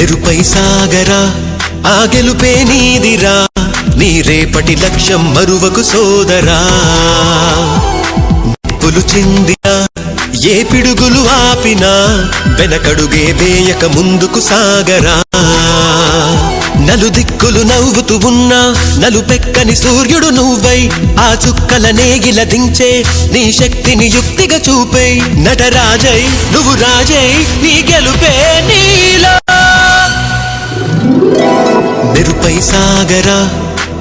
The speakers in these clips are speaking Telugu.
మెరుపై సాగరా ఆ గెలుపే నీదిరా నీ రేపటి లక్ష్యం మరువకు సోదరా నిప్పులు చిందినా ఏ పిడుగులు ఆపినా వెనకడుగే వేయక ముందుకు సాగరా నలుదిక్కులు నవ్వుతూ ఉన్నా నలుపెక్కని సూర్యుడు నువ్వై ఆ చుక్కల నేగిల దించే నీ శక్తిని యుక్తిగా చూపై నటరాజై నువ్వు రాజై నీ గెలుపే నీలో మెరుపై సాగరా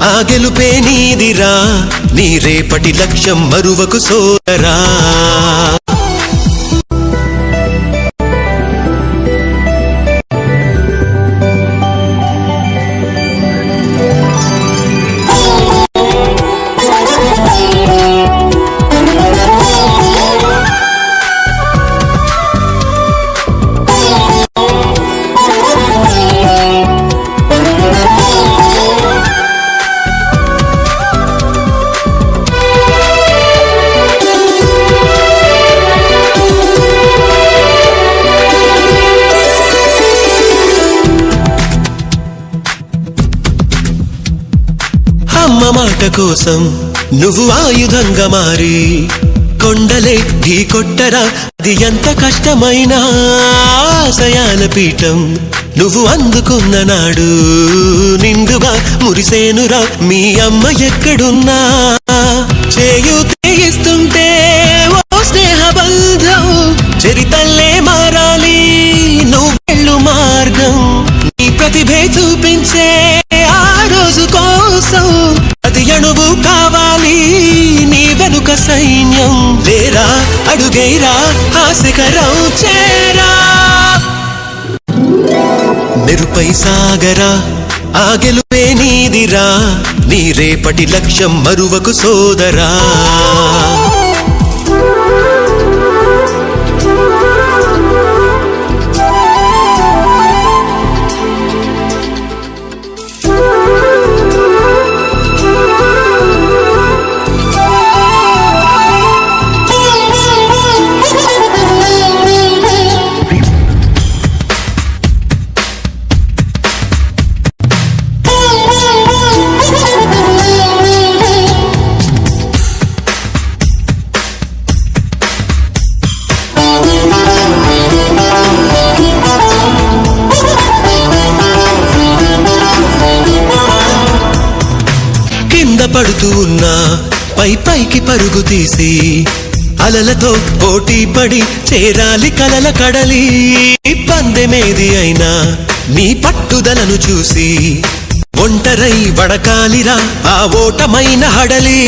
ఆ గెలుపే నీదిరా నీ రేపటి లక్ష్యం మరువకు సోదరా అమ్మ మాట కోసం నువ్వు ఆయుధంగా మారి కొండలే ఢీ కొట్టరా అది ఎంత కష్టమైనా ఆశయాల పీఠం నువ్వు అందుకున్న నాడు నిండుగా మురిసేనురా మీ అమ్మ ఎక్కడున్నా చేయూతేయిస్తుంటే ఓ స్నేహ బంధం చరితల్లే మారాలి నువ్వు వెళ్ళు మార్గం నీ ప్రతిభే చూపించే ఆ రోజు కోసం అది అణువు కావాలి నీ వెనుక సైన్యం లేరా అడుగైరా ఆ శిఖరం చేరా మెరుపై సాగరా ఆ గెలుపే నీదిరా నీ రేపటి లక్ష్యం మరువకు సోదరా పడుతూ ఉన్నా పైకి పరుగు తీసి అలలతో పోటీ పడి చేరాలి కలల కడలి పందెమేది అయినా నీ పట్టుదలను చూసి ఒంటరై వడకాలిరా ఆ ఓటమైన హడలి